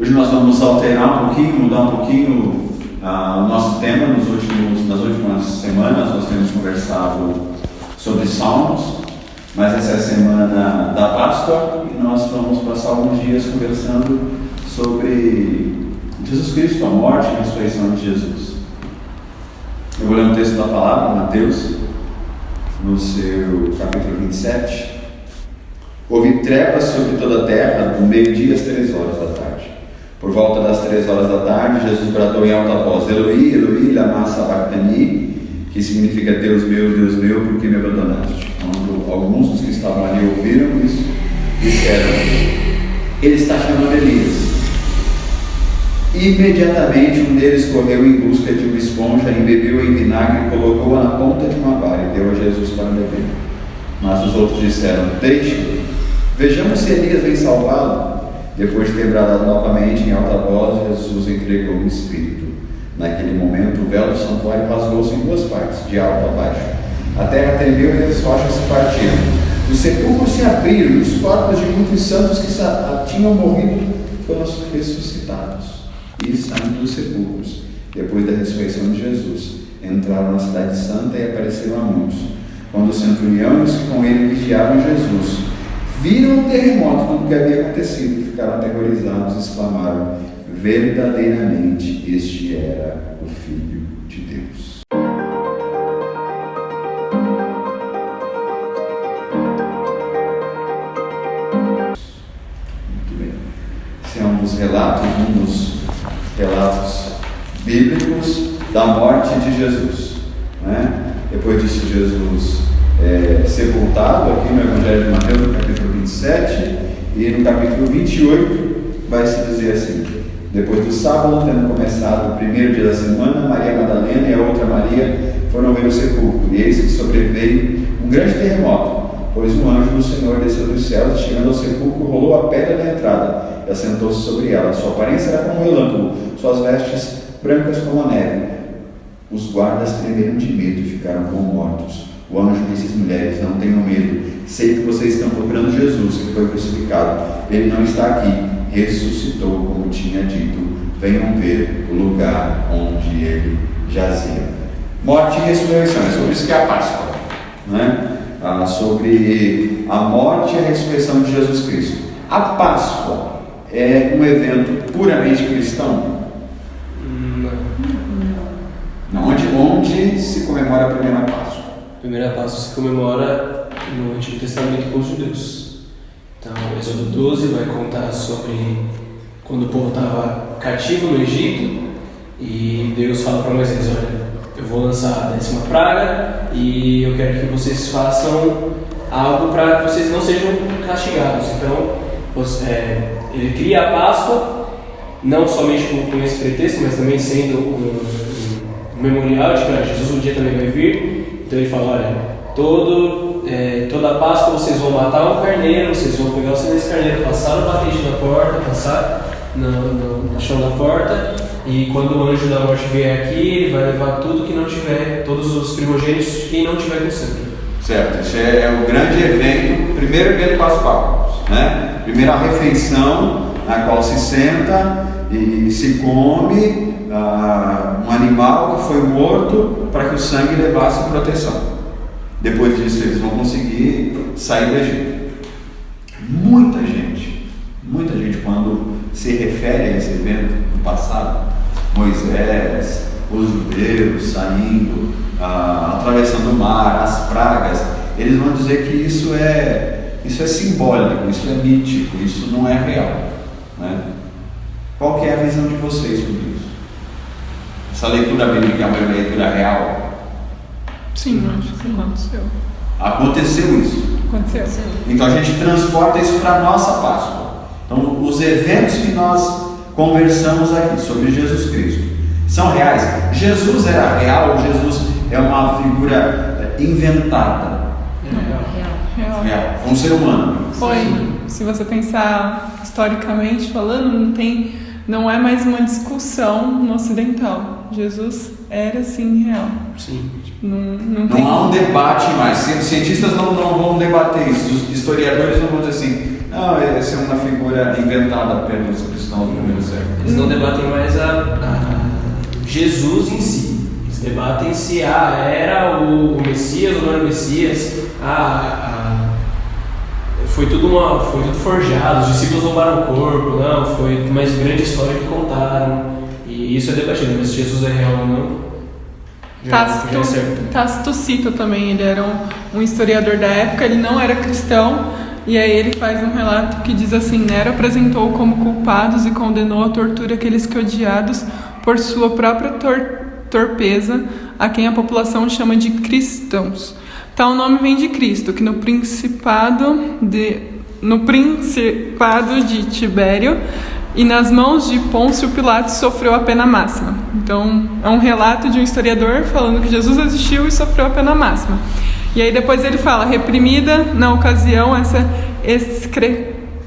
Hoje nós vamos alterar um pouquinho, mudar um pouquinho o nosso tema. Nas últimas semanas nós temos conversado sobre Salmos, mas essa é a semana da Páscoa e nós vamos passar alguns dias conversando sobre Jesus Cristo, a morte e a ressurreição de Jesus. Eu vou ler um texto da palavra, Mateus, no seu capítulo 27. Houve trevas sobre toda a terra, do meio-dia às 3 horas da tarde. Por volta das 3 horas da tarde, Jesus bradou em alta voz: Eloi, Eloi, lama sabachthani, que significa Deus meu, por que me abandonaste? Quando alguns dos que estavam ali ouviram isso, disseram: Ele está chamando Elias. Imediatamente um deles correu em busca de uma esponja, embebeu em vinagre, colocou-a na ponta de uma vara e deu a Jesus para beber. Mas os outros disseram: Deixe-o, vejamos se Elias vem salvá-lo. Depois de ter bradado novamente em alta voz, Jesus entregou o Espírito. Naquele momento, o véu do santuário rasgou-se em 2 partes, de alto a baixo. A terra tremeu e as rochas se partiram. Os sepulcros se abriram e os corpos de muitos santos que tinham morrido foram ressuscitados. E saindo dos sepulcros, depois da ressurreição de Jesus, entraram na cidade santa e apareceram a muitos. Quando o centurião e os que com ele vigiavam Jesus viram o terremoto, tudo o que havia acontecido, e ficaram aterrorizados e exclamaram: verdadeiramente este era o Filho de Deus. Muito bem. Esse é um dos relatos bíblicos da morte de Jesus, né? Depois disso, Jesus sepultado aqui no Evangelho de Mateus, no capítulo 27, e no capítulo 28 vai se dizer assim: depois do sábado, tendo começado o primeiro dia da semana, Maria Madalena e a outra Maria foram ver o sepulcro, e eis que sobreveio um grande terremoto, pois um anjo do Senhor desceu dos céus e, chegando ao sepulcro, rolou a pedra da entrada e assentou-se sobre ela. Sua aparência era como um relâmpago, suas vestes brancas como a neve. Os guardas tremeram de medo e ficaram como mortos. O anjo disse às mulheres: não tenham medo, sei que vocês estão procurando Jesus, que foi crucificado. Ele não está aqui, ressuscitou como tinha dito. Venham ver o lugar onde ele jazia. Morte e ressurreição, é sobre isso que é a Páscoa, né? Sobre a morte e a ressurreição de Jesus Cristo. A Páscoa é um evento puramente cristão? Não. Onde se comemora a primeira Páscoa? A primeira Páscoa se comemora no Antigo Testamento com os judeus. Então, o Êxodo 12 vai contar sobre quando o povo estava cativo no Egito e Deus fala para Moisés: olha, eu vou lançar a 10ª praga e eu quero que vocês façam algo para que vocês não sejam castigados. Então, ele cria a Páscoa, não somente com esse pretexto, mas também sendo um memorial de que Jesus um dia também vai vir. Então ele fala: olha, toda a Páscoa vocês vão matar um carneiro, vocês vão pegar o sangue desse carneiro, passar no batente da porta, passar no chão da porta, e quando o anjo da morte vier aqui, ele vai levar tudo que não tiver, todos os primogênitos de quem não tiver com sangue. Certo, esse é o grande evento, primeiro evento pascual, né? Primeira refeição na qual se senta e se come um animal que foi morto para que o sangue levasse proteção. Depois disso eles vão conseguir sair do Egito. Muita gente quando se refere a esse evento do passado, Moisés, os judeus saindo, atravessando o mar, as pragas, eles vão dizer que isso é simbólico, isso é mítico, isso não é real, né? Qual que é a visão de vocês sobre isso? Essa leitura bíblica é uma leitura real? Sim, acho que aconteceu. Aconteceu isso? Aconteceu. Então a gente transporta isso para a nossa Páscoa. Então os eventos que nós conversamos aqui sobre Jesus Cristo são reais. Jesus era real, Jesus é uma figura inventada? Real. Foi um ser humano. Foi. Se você pensar historicamente falando, não é mais uma discussão no ocidental. Jesus era sim real. Sim. Não há um debate mais. Cientistas não vão debater isso. Os historiadores não vão dizer assim: não, essa é uma figura inventada pelos cristãos do primeiro século. Eles não debatem mais a Jesus em si. Eles debatem se era o Messias ou não era o Messias. Foi tudo forjado, os discípulos roubaram o corpo, não, foi uma grande história que contaram. E isso é debatido, mas se Jesus é real ou não. Tácito cita também, ele era um historiador da época, ele não era cristão, e aí ele faz um relato que diz assim: Nero apresentou como culpados e condenou à tortura aqueles que, odiados por sua própria torpeza, a quem a população chama de cristãos. Tal nome vem de Cristo, que no principado de Tibério e nas mãos de Pôncio Pilatos sofreu a pena máxima. Então, é um relato de um historiador falando que Jesus existiu e sofreu a pena máxima. E aí depois ele fala, reprimida na ocasião essa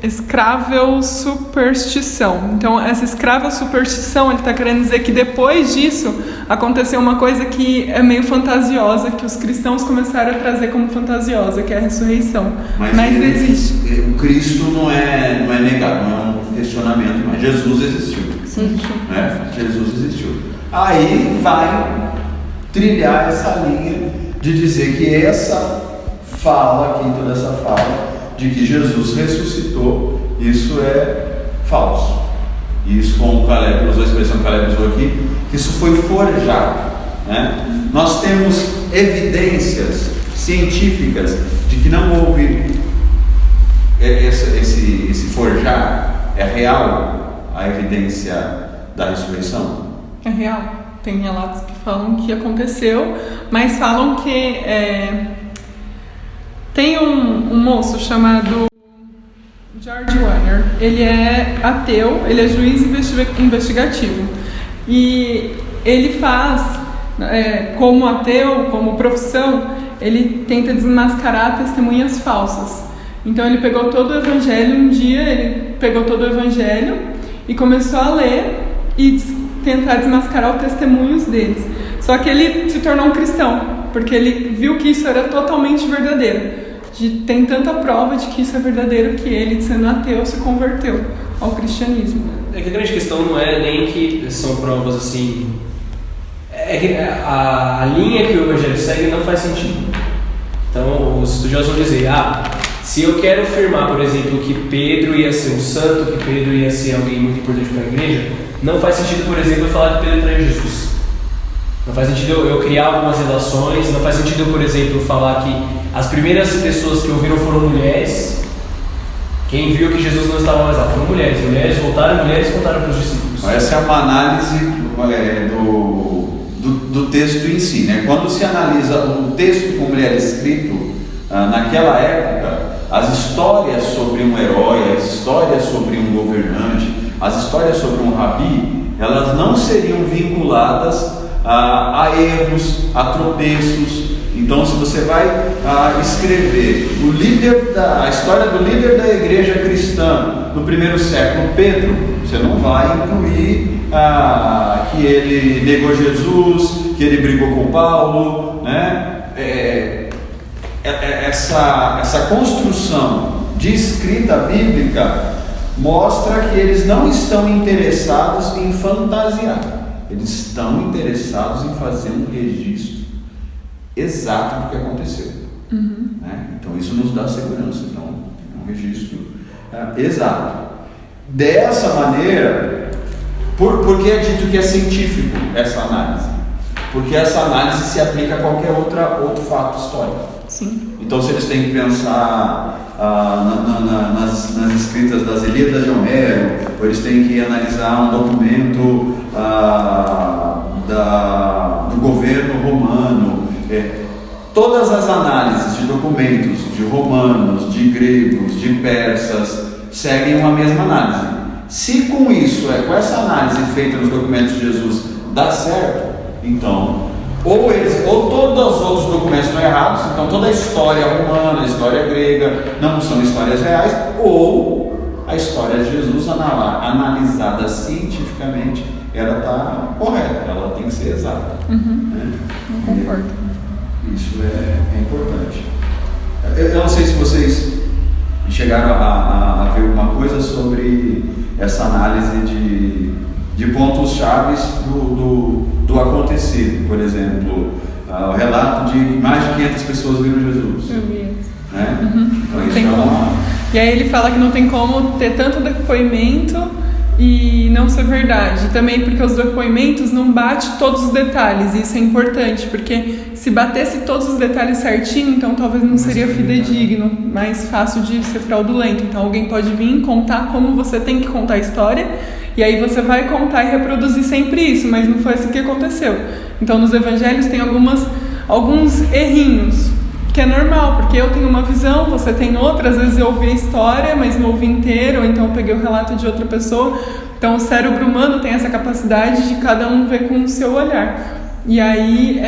escrável superstição. Então, essa escrável superstição, ele está querendo dizer que depois disso aconteceu uma coisa que é meio fantasiosa, que os cristãos começaram a trazer como fantasiosa, que é a ressurreição. Mas existe. O Cristo não é negado, não é um questionamento, mas Jesus existiu. Sim. Jesus existiu. Aí vai trilhar essa linha de dizer que essa fala aqui, toda essa fala de que Jesus ressuscitou, isso é falso. Isso, como o Caleb usou, a expressão que o Caleb usou aqui, que isso foi forjado. Né? Nós temos evidências científicas de que não houve esse forjar. É real a evidência da ressurreição? É real. Tem relatos que falam que aconteceu, mas falam que tem um moço chamado George Weiner. Ele é ateu, ele é juiz investigativo. E ele faz, como ateu, como profissão, ele tenta desmascarar testemunhas falsas. Então ele pegou todo o evangelho, um dia ele pegou todo o evangelho e começou a ler e tentar desmascarar os testemunhos deles. Só que ele se tornou um cristão, porque ele viu que isso era totalmente verdadeiro. Tem tanta prova de que isso é verdadeiro que ele, sendo ateu, se converteu ao cristianismo. É que a grande questão não é nem que são provas assim... É que a linha que o evangelho segue não faz sentido. Então os estudiosos vão dizer, se eu quero afirmar, por exemplo, que Pedro ia ser um santo, que Pedro ia ser alguém muito importante para a igreja, não faz sentido, por exemplo, eu falar que Pedro traiu Jesus. Não faz sentido eu criar algumas relações, não faz sentido eu, por exemplo, falar que as primeiras pessoas que ouviram foram mulheres. Quem viu que Jesus não estava mais lá foram mulheres. Mulheres voltaram, mulheres contaram para os discípulos. Essa é uma análise do texto em si, né? Quando se analisa o texto como ele era escrito, naquela época, as histórias sobre um herói, as histórias sobre um governante, as histórias sobre um rabi, elas não seriam vinculadas a erros, a tropeços. Então, se você vai escrever a história do líder da igreja cristã no primeiro século, Pedro, você não vai incluir que ele negou Jesus, que ele brigou com Paulo, né? Essa construção de escrita bíblica mostra que eles não estão interessados em fantasiar. Eles estão interessados em fazer um registro exato do que aconteceu. Né? Então isso nos dá segurança. Então, um registro exato. Dessa maneira, por que é dito que é científico essa análise? Porque essa análise se aplica a qualquer outro fato histórico. Sim. Então, se eles têm que pensar nas escritas das Ilíadas de Homero, ou eles têm que analisar um documento do governo romano, todas as análises de documentos de romanos, de gregos, de persas, seguem uma mesma análise. Se com com essa análise feita nos documentos de Jesus dá certo, então ou todos os outros documentos estão errados, então toda a história romana, a história grega não são histórias reais, ou a história de Jesus analisada cientificamente, ela está correta, ela tem que ser exata. Né? Eu concordo. Isso é importante. Eu não sei se vocês chegaram a ver alguma coisa sobre essa análise chaves do acontecido. Por exemplo, o relato de mais de 500 pessoas viram Jesus. Eu vi. Né? Então isso tem é uma... E aí ele fala que não tem como ter tanto depoimento e não ser verdade. Também porque os depoimentos não batem todos os detalhes, e isso é importante, porque se batesse todos os detalhes certinho, então talvez não seria fidedigno, mais fácil de ser fraudulento. Então alguém pode vir contar como você tem que contar a história, e aí você vai contar e reproduzir sempre isso, mas não foi assim que aconteceu. Então nos evangelhos tem alguns errinhos, que é normal, porque eu tenho uma visão, você tem outra, às vezes eu ouvi a história, mas não ouvi inteiro, ou então eu peguei o relato de outra pessoa. Então o cérebro humano tem essa capacidade de cada um ver com o seu olhar. E aí,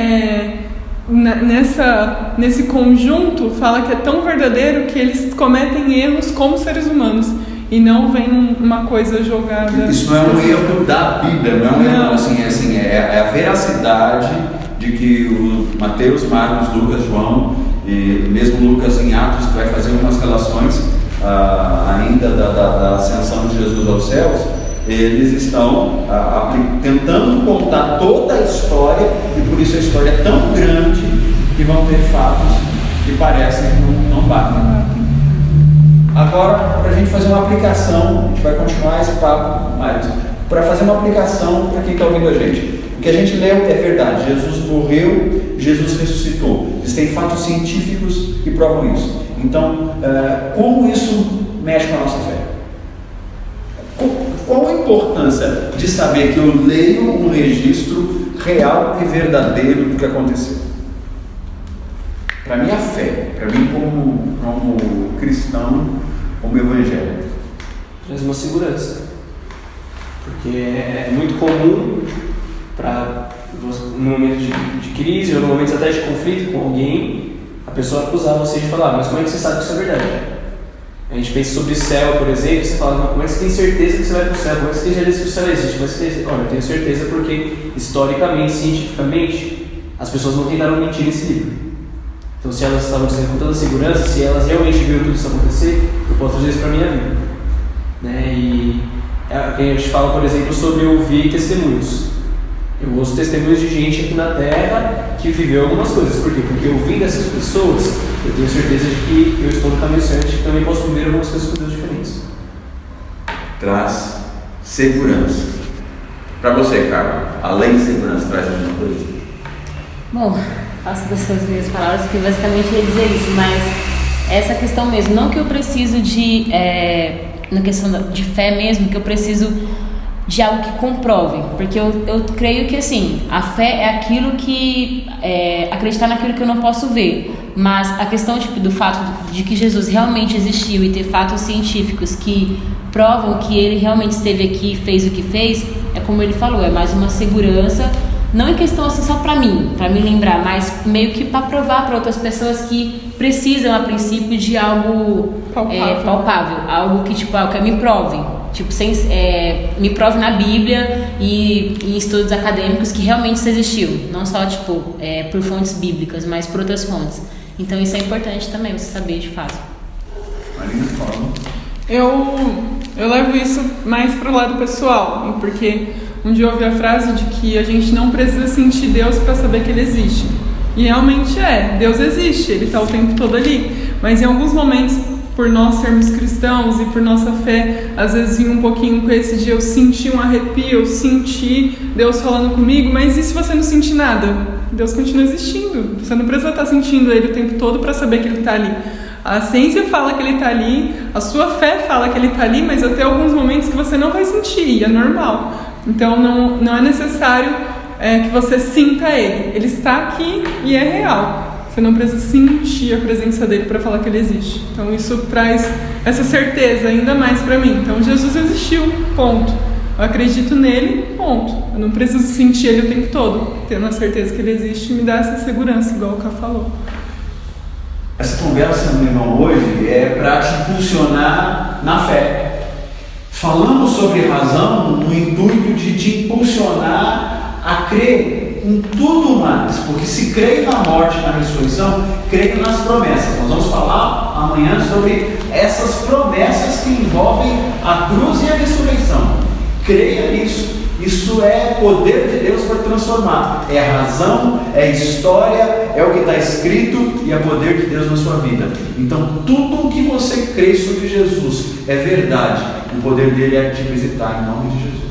nesse conjunto, fala que é tão verdadeiro que eles cometem erros como seres humanos, e não vem uma coisa jogada... Isso não é um erro da Bíblia, não é um erro, assim, é a veracidade de que o Mateus, Marcos, Lucas, João, e mesmo Lucas em Atos, que vai fazer umas relações ainda da ascensão de Jesus aos céus, eles estão tentando contar toda a história, e por isso a história é tão grande que vão ter fatos que parecem que não batem. Agora, para a gente fazer uma aplicação, a gente vai continuar esse papo, mas para fazer uma aplicação para quem está ouvindo a gente. O que a gente leu é verdade, Jesus morreu, Jesus ressuscitou. Existem fatos científicos que provam isso. Então, como isso mexe com a nossa fé? Qual a importância de saber que eu leio um registro real e verdadeiro do que aconteceu? Para minha fé, para mim como cristão, como evangélico. Traz uma segurança. Porque é muito comum no momento de crise ou no momento até de conflito com alguém, a pessoa acusar você de falar, mas como é que você sabe que isso é verdade? A gente pensa sobre o céu, por exemplo, você fala, como é que você tem certeza que você vai para o céu? Como é que você tem certeza que o céu existe? Olha, eu tenho certeza porque, historicamente, cientificamente, as pessoas não tentaram mentir nesse livro. Então, se elas estavam dizendo com toda segurança, se elas realmente viram tudo isso acontecer, eu posso fazer isso para a minha vida. Né? E a gente fala, por exemplo, sobre ouvir testemunhos. Eu ouço testemunhos de gente aqui na Terra que viveu algumas coisas. Por quê? Porque ouvindo essas pessoas, eu tenho certeza de que eu estou no caminho certo e que também posso viver algumas coisas com Deus diferentes. Traz segurança. Para você, Carla, além de segurança, traz alguma coisa? Bom, faço dessas minhas palavras que basicamente ia dizer isso, mas essa questão mesmo, não que eu preciso de, na questão de fé mesmo, que eu preciso de algo que comprove, porque eu creio que assim, a fé é aquilo que, acreditar naquilo que eu não posso ver, mas a questão do fato de que Jesus realmente existiu e ter fatos científicos que provam que ele realmente esteve aqui e fez o que fez, é como ele falou, é mais uma segurança, não em questão assim só para mim lembrar, mas meio que para provar para outras pessoas que precisam a princípio de algo palpável, algo que que me prove, me prove na Bíblia e em estudos acadêmicos que realmente isso existiu, não só por fontes bíblicas, mas por outras fontes. Então isso é importante também, você saber de fato. Marina, fala. Eu levo isso mais pro lado pessoal, porque um dia eu ouvi a frase de que a gente não precisa sentir Deus para saber que Ele existe. E realmente Deus existe, Ele está o tempo todo ali. Mas em alguns momentos, por nós sermos cristãos e por nossa fé, às vezes vinha um pouquinho com esse dia, eu senti um arrepio, eu senti Deus falando comigo, mas e se você não sentir nada? Deus continua existindo, você não precisa estar sentindo Ele o tempo todo para saber que Ele está ali. A ciência fala que Ele está ali, a sua fé fala que Ele está ali, mas até alguns momentos que você não vai sentir, e é normal. Então não é necessário que você sinta Ele. Ele está aqui e é real. Você não precisa sentir a presença dele para falar que ele existe. Então isso traz essa certeza ainda mais para mim. Então Jesus existiu, ponto. Eu acredito nele, ponto. Eu não preciso sentir ele o tempo todo. Tendo a certeza que ele existe me dá essa segurança, igual o Ká falou. Essa conversa, meu irmão, hoje é para te impulsionar na fé. Falamos sobre razão no intuito de te impulsionar a crer em tudo mais, porque se creio na morte e na ressurreição, creio nas promessas. Nós vamos falar amanhã sobre essas promessas que envolvem a cruz e a ressurreição. Creia nisso Isso é poder de Deus para transformar. É a razão, é a história, é o que está escrito e é poder de Deus na sua vida. Então tudo o que você crê sobre Jesus é verdade. O poder dele é te visitar em nome de Jesus.